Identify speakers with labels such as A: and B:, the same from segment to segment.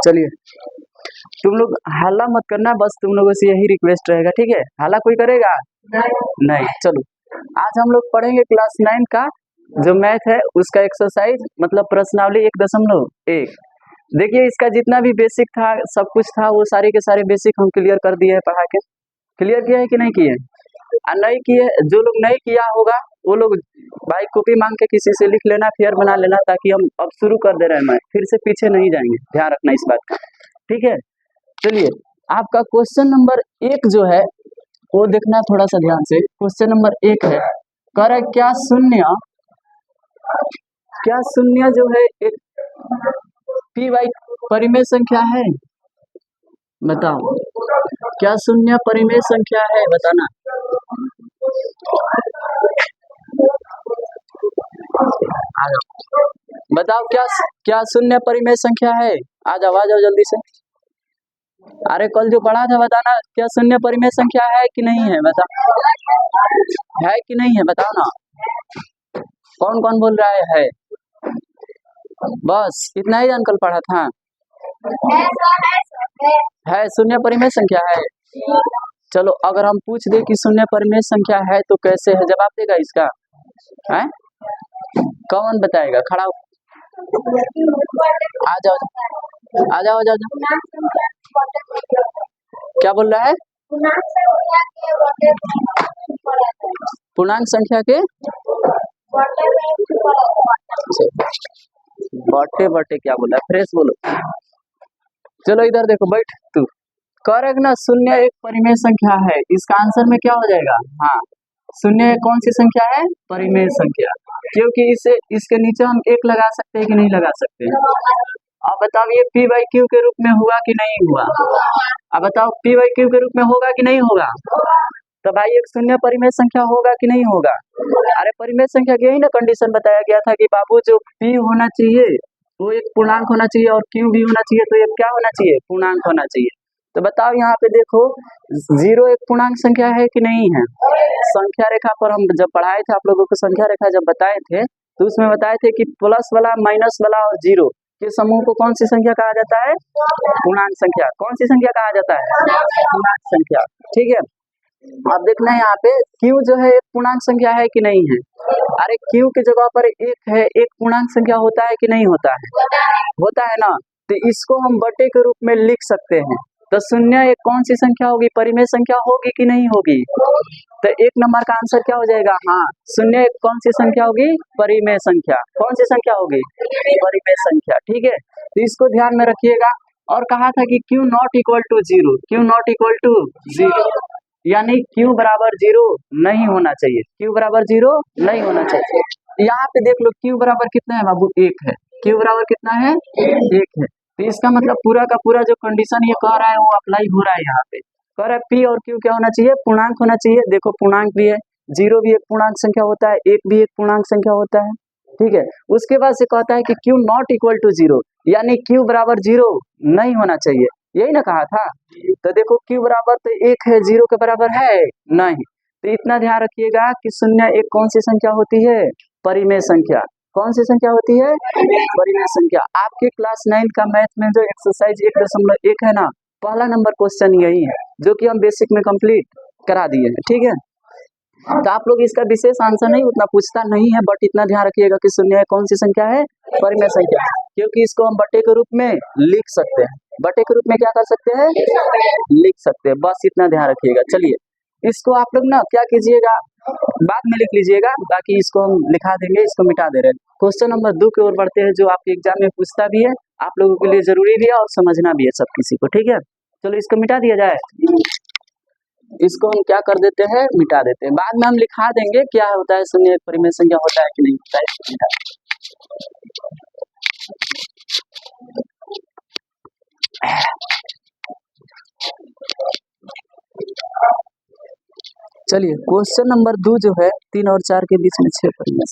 A: चलिए, तुम लोग हल्ला मत करना, बस तुम लोगों से यही रिक्वेस्ट रहेगा, ठीक है? हल्ला कोई करेगा नहीं। चलो, आज हम लोग पढ़ेंगे क्लास 9 का जो मैथ है उसका एक्सरसाइज मतलब प्रश्नावली 1.1। देखिए, इसका जितना भी बेसिक था, सब कुछ था, वो सारे के सारे बेसिक हम क्लियर कर दिए हैं पढ़ा के। क्लियर किया है कि नहीं किए? नहीं किए, जो लोग नहीं किया होगा वो लोग भाई कॉपी मांग के किसी से लिख लेना, फेयर बना लेना, ताकि हम अब शुरू कर दे रहे हैं, मैं फिर से पीछे नहीं जाएंगे, ध्यान रखना इस बात का, ठीक है? चलिए, आपका क्वेश्चन नंबर 1 जो है वो देखना थोड़ा सा ध्यान से। क्वेश्चन नंबर 1 है, कह रहा है क्या शून्य जो है एक पी वाई परिमेय संख्या है? बताओ, क्या शून्य परिमेय संख्या है? बताना। आ जाओ, बताओ क्या शून्य परिमेय संख्या है? आ जाओ जल्दी से। अरे कल जो पढ़ा था बताना, क्या शून्य परिमेय संख्या है कि नहीं है? बताओ, है कि नहीं है? बताओ ना, कौन कौन बोल रहा है? बस इतना ही अंकल पढ़ा था, है शून्य परिमेय संख्या है। चलो, अगर हम पूछ दे कि शून्य परिमेय संख्या है तो कैसे है, जवाब देगा इसका? है कौन बताएगा? खड़ा हो, आ जाओ आ जाओ आ जाओ। क्या बोल रहा है? पूर्णांक संख्या के बटे बटे क्या बोला? फ्रेश बोलो। चलो इधर देखो, बैठ तू। करेक्ट ना, शून्य एक परिमेय संख्या है, इसका आंसर में क्या हो जाएगा? हाँ, शून्य कौन सी संख्या है? परिमेय संख्या, क्योंकि इसे इसके नीचे हम एक लगा सकते हैं कि नहीं लगा सकते? अब बताओ, ये पी बाई क्यू के रूप में हुआ कि नहीं हुआ? अब बताओ, पी बाई क्यू के रूप में होगा कि नहीं होगा? तो भाई एक शून्य परिमेय संख्या होगा कि नहीं होगा? अरे परिमेय संख्या की यही ना कंडीशन बताया गया था कि बाबू जो पी होना चाहिए वो एक पूर्णांक होना चाहिए और क्यू भी होना चाहिए, तो ये क्या होना चाहिए? पूर्णांक होना चाहिए। तो बताओ, यहाँ पे देखो, 0 एक पूर्णांक संख्या है कि नहीं है? संख्या रेखा पर हम जब पढ़ाए थे आप लोगों को, संख्या रेखा जब बताए थे तो उसमें बताए थे कि प्लस वाला, माइनस वाला और 0 के समूह को कौन सी संख्या कहा जाता है? पूर्णांक संख्या। कौन सी संख्या कहा जाता है? पूर्णांक संख्या, ठीक है? अब देखना है यहाँ पे क्यू जो है एक पूर्णांक संख्या है कि नहीं है? अरे क्यू की जगह पर एक है, एक पूर्णांक संख्या होता है कि नहीं होता है? होता है ना, तो इसको हम बटे के रूप में लिख सकते हैं। तो शून्य एक कौन सी संख्या होगी? परिमेय संख्या होगी कि नहीं होगी? तो 1 नंबर का आंसर क्या हो जाएगा? हाँ, शून्य एक कौन सी संख्या होगी? परिमेय संख्या। कौन सी संख्या होगी? परिमेय संख्या, ठीक है? तो इसको ध्यान में रखिएगा। और कहा था कि Q not equal to 0, Q not equal to 0, यानी Q बराबर 0 नहीं होना चाहिए, Q बराबर 0 नहीं होना चाहिए। यहाँ पे देख लो, Q बराबर कितना है बाबू? 1 है। Q बराबर कितना है? 1 है। तो इसका मतलब पूरा का पूरा जो कंडीशन ये कह रहा है वो अप्लाई हो रहा है। यहाँ पे कह रहा है P और Q क्या होना चाहिए? पूर्णांक होना चाहिए। देखो, पूर्णांक भी है, 0 भी एक पूर्णांक संख्या होता है, 1 भी एक पूर्णांक संख्या होता है, ठीक है? उसके बाद से कहता है कि Q नॉट इक्वल टू 0, यानी Q बराबर 0 नहीं होना चाहिए, यही ना कहा था? तो देखो, Q बराबर तो 1 है, 0 के बराबर है नहीं। तो इतना ध्यान रखिएगा कि शून्य एक कौन सी संख्या होती है? परिमेय संख्या। कौन सी संख्या होती है? परिमेय संख्या। आपके क्लास 9 का मैथ में जो एक्सरसाइज 1.1 है ना, पहला नंबर क्वेश्चन यही है, जो कि हम बेसिक में कंप्लीट करा दिए हैं, ठीक है? तो आप लोग इसका विशेष आंसर नहीं उतना पूछता नहीं है, बट इतना ध्यान रखिएगा कि शून्य कौन सी संख्या है? परिमेय संख्या, क्योंकि इसको हम बटे के रूप में लिख सकते हैं। बटे के रूप में क्या कर सकते हैं? लिख सकते हैं, बस इतना ध्यान रखिएगा। चलिए, इसको आप लोग ना क्या कीजिएगा, बाद में लिख लीजिएगा, बाकी इसको हम लिखा देंगे, इसको मिटा दे रहे हैं। क्वेश्चन नंबर 2 की ओर बढ़ते हैं, जो आपके एग्जाम में पूछता भी है, आप लोगों के लिए जरूरी भी है और समझना भी है सब किसी को, ठीक है? चलो, इसको मिटा दिया जाए। इसको हम क्या कर देते हैं? मिटा देते हैं। बाद में हम लिखा देंगे क्या होता है, शून्य एक परिमेय संख्या होता है कि नहीं होता है। चलिए, क्वेश्चन नंबर 2 जो है 3 और 4 के बीच में 6 परिमेय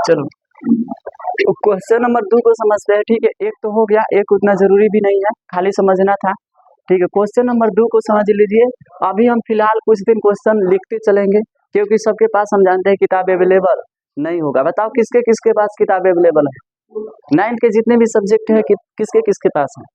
A: चलो क्वेश्चन नंबर 2 को समझते हैं। ठीक है, एक तो हो गया, एक उतना जरूरी भी नहीं है, खाली समझना था। ठीक है, क्वेश्चन नंबर 2 को समझ लीजिए। अभी हम फिलहाल कुछ दिन क्वेश्चन लिखते चलेंगे, क्योंकि सबके पास हम जानते हैं किताब अवेलेबल नहीं होगा। बताओ किसके किसके पास किताब अवेलेबल है? 9 के जितने भी सब्जेक्ट है किसके किसके पास है?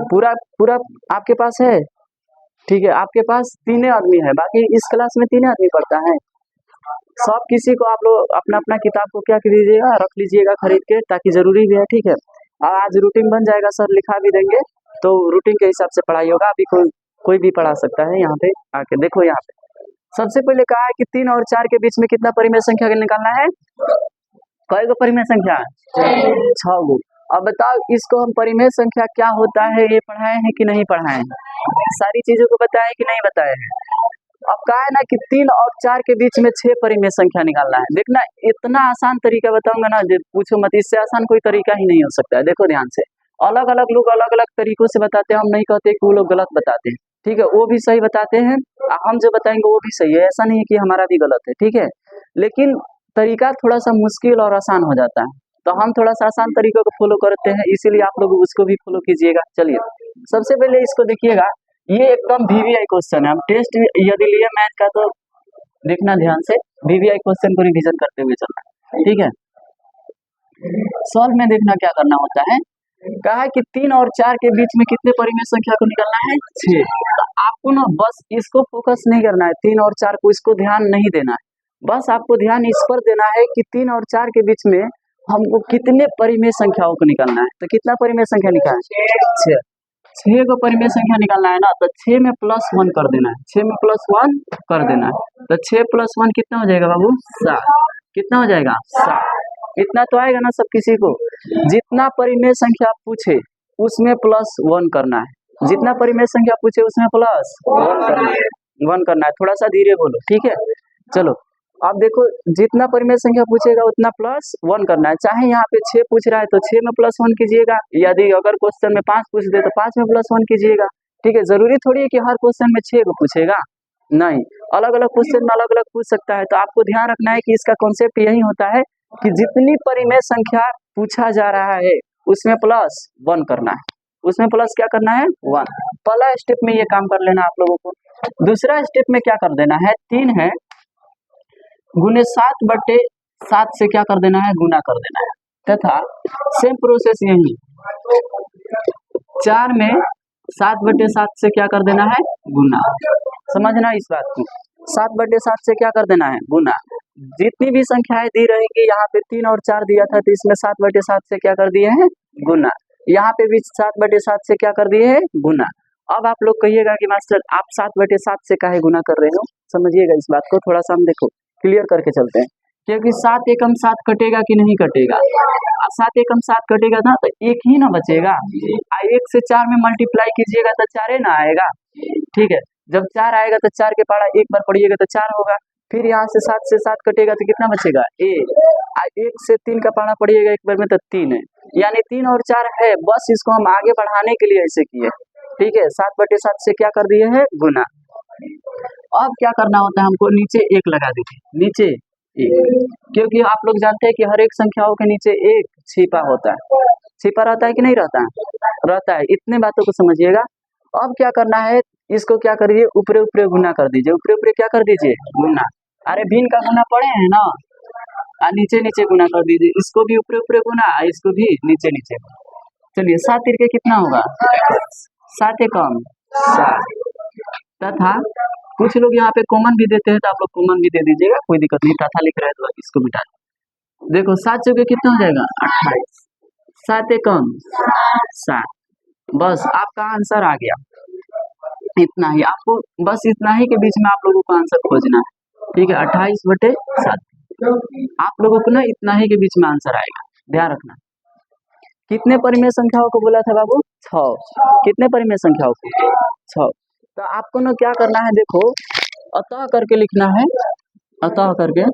A: पूरा पूरा आपके पास है? ठीक है, आपके पास 3 आदमी है, बाकी इस क्लास में 3 आदमी पढ़ता है। सब किसी को आप लोग अपना अपना किताब को क्या कीजिएगा, रख लीजिएगा खरीद के, ताकि जरूरी भी है। ठीक है, और आज रूटीन बन जाएगा, सर लिखा भी देंगे, तो रूटीन के हिसाब से पढ़ाई होगा। अभी कोई भी पढ़ा सकता है। यहाँ पे आके देखो, यहाँ पे सबसे पहले कहा है कि 3 और 4 के बीच में कितना परिमेय संख्या निकालना है? कई गो परिमेय संख्या? 6 गो। अब बताओ इसको हम परिमेय संख्या क्या होता है ये पढ़ाए हैं कि नहीं पढ़ाए हैं? सारी चीजों को बताए कि नहीं बताए हैं? अब कहा है ना कि 3 और 4 के बीच में 6 परिमेय संख्या निकालना है। देखना, इतना आसान तरीका बताऊंगा ना, पूछो मत, इससे आसान कोई तरीका ही नहीं हो सकता है। देखो ध्यान से, अलग अलग लोग अलग अलग तरीकों से बताते हैं, हम नहीं कहते कि वो लोग गलत बताते हैं। ठीक है, वो भी सही बताते हैं, हम जो बताएंगे वो भी सही है, ऐसा नहीं है कि हमारा भी गलत है। ठीक है, लेकिन तरीका थोड़ा सा मुश्किल और आसान हो जाता है, तो हम थोड़ा सा आसान तरीकों को फॉलो करते हैं, इसीलिए आप लोग उसको भी फॉलो कीजिएगा। चलिए, सबसे पहले इसको देखिएगा, ये एकदम वीवीआई क्वेश्चन है। हम टेस्ट यदि लिए मैथ का तो देखना ध्यान से, वीवीआई क्वेश्चन को रिवीजन करते हुए चलना। ठीक है, सॉल्व में देखना क्या करना होता है। कहा है कि 3 और 4 के बीच में कितने परिमेय संख्या को निकालना है? 6। तो आपको ना बस इसको फोकस नहीं करना है, 3 और 4 को, इसको ध्यान नहीं देना है। बस आपको ध्यान इस पर देना है कि 3 और 4 के बीच में हमको कितने परिमेय संख्याओं को निकालना है। तो कितना परिमेय संख्या निकालना है? 6। 6 को परिमेय संख्या निकालना है ना, तो 6 में +1 कर देना है। 6 में +1 कर देना है, तो 6 + 1 कितना हो जाएगा बाबू? 7। कितना हो जाएगा? 7। इतना तो आएगा ना सब किसी को। जितना परिमेय संख्या पूछे उसमें +1 करना है, जितना परिमेय संख्या पूछे उसमें +1 करना है, 1 करना है। थोड़ा सा धीरे बोलो, ठीक है। चलो अब देखो, जितना परिमेय संख्या पूछेगा उतना +1 करना है। चाहे यहाँ पे 6 पूछ रहा है तो 6 में +1 कीजिएगा, यदि अगर क्वेश्चन में 5 पूछ दे तो 5 में +1 कीजिएगा। ठीक है, जरूरी थोड़ी है कि हर क्वेश्चन में 6 को पूछेगा, नहीं, अलग अलग क्वेश्चन में अलग अलग पूछ सकता है। तो आपको ध्यान रखना है कि इसका कॉन्सेप्ट यही होता है कि जितनी परिमेय संख्या पूछा जा रहा है उसमें +1 करना है, उसमें प्लस क्या करना है? 1। पहला स्टेप में ये काम कर लेना आप लोगों को। दूसरा स्टेप में क्या कर देना है? 3 है गुने 7/7 से क्या कर देना है? गुना कर देना है, तथा सेम प्रोसेस यही 4 में 7/7 से क्या कर देना है? गुना। समझना इस बात को, 7/7 से क्या कर देना है? गुना। जितनी भी संख्याएं दी रहेंगी, यहाँ पे 3 और 4 दिया था तो इसमें 7/7 से क्या कर दिए हैं? गुना। यहाँ पे भी 7/7 से क्या कर दिए हैं? गुना। अब आप लोग कहिएगा कि मास्टर आप 7/7 से काहे गुना कर रहे हो? समझिएगा इस बात को, थोड़ा सा हम देखो क्लियर करके चलते हैं। क्योंकि 7 एकम 7 कटेगा कि नहीं कटेगा? 7 एकम 7 कटेगा ना, तो एक ही ना बचेगा। 1 से 4 में मल्टीप्लाई कीजिएगा तो 4 ना आएगा। ठीक है, जब 4 आएगा तो 4 के पहाड़ा एक बार पढ़िएगा तो 4 होगा। फिर यहाँ से 7 से 7 कटेगा तो कितना बचेगा? 1। 1 से 3 का पहाड़ा पढ़िएगा एक बार में तो 3 है, यानी 3 और 4 है। बस इसको हम आगे बढ़ाने के लिए ऐसे किए। ठीक है, 7/7 से क्या कर दिए हैं? गुना। अब क्या करना होता है हमको? नीचे 1 लगा दीजिए, नीचे 1, क्योंकि आप लोग जानते हैं कि हर एक संख्याओं के नीचे 1 छिपा होता है। छिपा रहता है कि नहीं रहता है? रहता है। इतने बातों को समझिएगा। अब क्या करना है? इसको क्या करिए? ऊपरे ऊपरे गुना कर दीजिए, ऊपरे ऊपरे क्या कर दीजिए? गुना। अरे भिन्न का गुना पढ़े हैं ना, नीचे नीचे गुना कर दीजिए। इसको भी ऊपरे ऊपरे गुना, इसको भी नीचे नीचे। चलिए 7 तिरके कितना होगा? 7 एकम 7, तथा कुछ लोग यहाँ पे कॉमन भी देते हैं तो आप लोग कॉमन भी दे दीजिएगा, कोई दिक्कत नहीं। तथा लिख रहे हैं तो इसको मिटा देखो, 7 चौके कितना हो जाएगा? 28। 7 एकम 7। बस आपका आंसर आ गया। इतना ही आपको, बस इतना ही के बीच में आप लोगों को आंसर खोजना है। ठीक है, 28/7 आप लोगों को ना इतना ही के बीच में आंसर आएगा, ध्यान रखना। कितने परिमेय संख्याओं को बोला था बाबू? 6। कितने परिमेय संख्याओं को? 6। तो आपको ना क्या करना है? देखो, अतः करके लिखना है, अतः करके,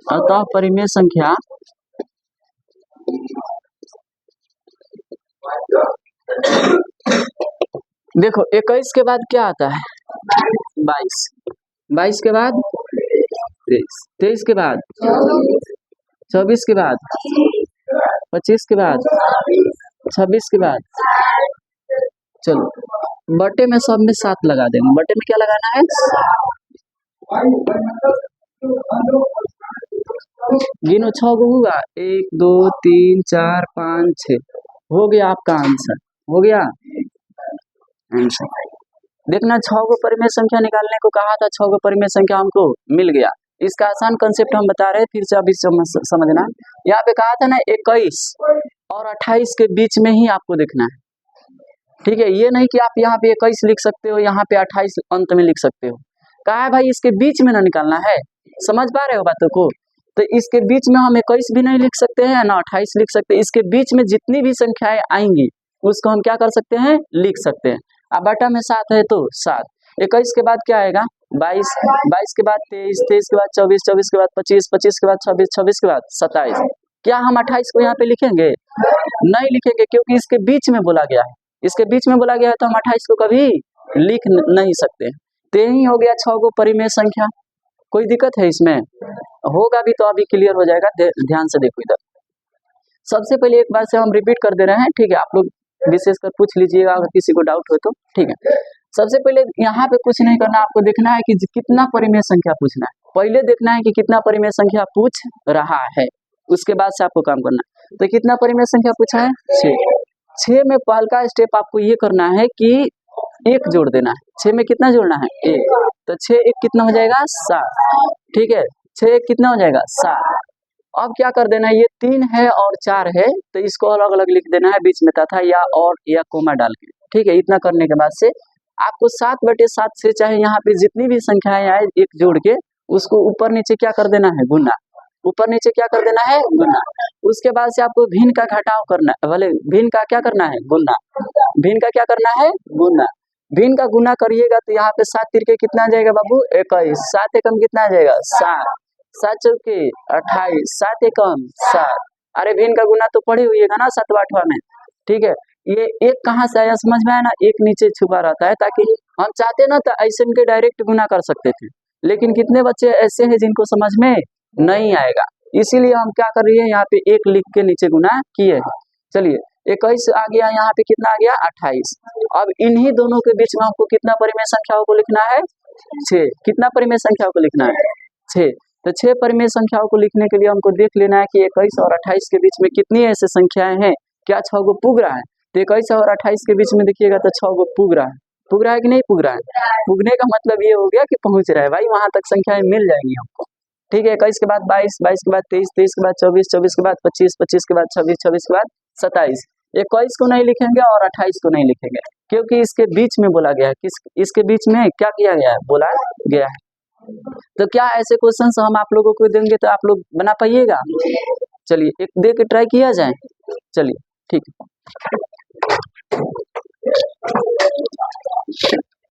A: अतः परिमेय संख्या देखो 21 के बाद क्या आता है? 22। 22 के बाद 23, 23 के बाद 24 के बाद 25 के बाद 26 के बाद, चलो बटे में सब में 7 लगा देंगे। बटे में क्या लगाना है? गिनो 6 गो होगा, 1 2 3 4 5 6, हो गया आपका आंसर, हो गया आंसर। देखना 6 गो परिमेय संख्या निकालने को कहा था, 6 गो परिमेय संख्या हमको मिल गया। इसका आसान कंसेप्ट हम बता रहे हैं, फिर से अभी समझना। यहाँ पे कहा था ना 21 और 28 के बीच में ही आपको देखना है, ठीक है। ये नहीं कि आप यहाँ पे 21 लिख सकते हो, यहाँ पे 28 अंत में लिख सकते हो। कहा है भाई इसके बीच में ना निकालना है, समझ पा रहे हो बातों को? तो इसके बीच में हम 21 भी नहीं लिख सकते हैं ना 28 लिख सकते हैं। इसके बीच में जितनी भी संख्याएं आएंगी उसको हम क्या कर सकते हैं? लिख सकते हैं। अब बटा में 7 है तो 7, 21 के बाद क्या आएगा? 22, 22 के बाद 23, 23 के बाद 24, 24 के बाद 25, 25 के बाद 26, 26 के बाद 27। क्या हम 28 को यहाँ पे लिखेंगे? नहीं लिखेंगे, क्योंकि इसके बीच में बोला गया है। इसके बीच में बोला गया है तो हम 28 को कभी लिख नहीं सकते। तो यही हो गया 6 गो परिमेय संख्या। कोई दिक्कत है इसमें? होगा भी तो अभी क्लियर हो जाएगा, ध्यान से देखो इधर। सबसे पहले एक बार से हम रिपीट कर दे रहे हैं, ठीक है। आप लोग विशेषकर पूछ लीजिएगा अगर किसी को डाउट हो तो, ठीक है। सबसे पहले यहाँ पे कुछ नहीं करना, आपको देखना है कि कितना परिमेय संख्या पूछना है। पहले देखना है कि कितना परिमेय संख्या पूछ रहा है, उसके बाद से आपको काम करना है। तो कितना परिमेय संख्या पूछा है? 6। 6 में पहला का स्टेप आपको ये करना है कि 1 जोड़ देना है। 6 में कितना जोड़ना है? 1। तो 6 1 कितना हो जाएगा? 7, ठीक है। 6 1 कितना हो जाएगा? 7। अब क्या कर देना है, ये 3 है और 4 है तो इसको अलग अलग लिख देना है बीच में तथा या और या कोमा डाल के, ठीक है। इतना करने के बाद से आपको 7/7 से चाहे यहाँ पे जितनी भी संख्याएं आए 1 जोड़ के उसको ऊपर नीचे क्या कर देना है? गुना। ऊपर नीचे क्या कर देना है? गुना। उसके बाद से आपको भिन्न का घटाव करना है, भले भिन्न का क्या करना है? गुना। भिन्न का क्या करना है? गुना। भिन्न का गुना करिएगा तो यहाँ पे 7 तिरके कितना आ जाएगा बाबू? 21। 7 एकम कितना आ जाएगा? 7। 7 चौके 28, 7 एकम 7। अरे भिन्न का गुना तो पढ़े हुईएगा ना 7वां 8वां में, ठीक है। ये 1 कहाँ से आया समझ में आया ना? 1 नीचे छुपा रहता है, ताकि हम चाहते ना तो ऐसे इनके डायरेक्ट गुना कर सकते थे, लेकिन कितने बच्चे ऐसे हैं जिनको समझ में नहीं आएगा, इसीलिए हम क्या कर रही है यहाँ पे 1 लिख के नीचे गुना किए हैं। चलिए 21 आ गया, यहाँ पे कितना आ गया? 28। अब इन्हीं दोनों के बीच में हमको कितना परिमेय संख्याओं को लिखना है? 6। कितना परिमेय संख्याओं को लिखना है? 6। तो 6 परिमेय संख्याओं को लिखने के लिए हमको देख लेना है कि 21 और 28 के बीच में कितनी ऐसे संख्याएं हैं, क्या 6 गो पुग रहा है? तो 21 और 28 के बीच में देखिएगा तो 6 गो पुग रहा है। पुग रहा है कि नहीं पुग रहा है? पुगने का मतलब ये हो गया कि पहुंच रहा है भाई, वहां तक संख्याएं मिल जाएंगी हमको, ठीक है। 21 के बाद 22, 22 के बाद 23, 23 के बाद 24, 24 के बाद 25, 25 के बाद 26, 26 के बाद 27। 21 को नहीं लिखेंगे और 28 को नहीं लिखेंगे, क्योंकि इसके बीच में बोला गया है। इसके बीच में क्या किया गया है? बोला गया है। तो क्या ऐसे क्वेश्चंस हम आप लोगों को देंगे तो आप लोग बना पाइएगा? चलिए एक दे के ट्राई किया जाए, चलिए ठीक है।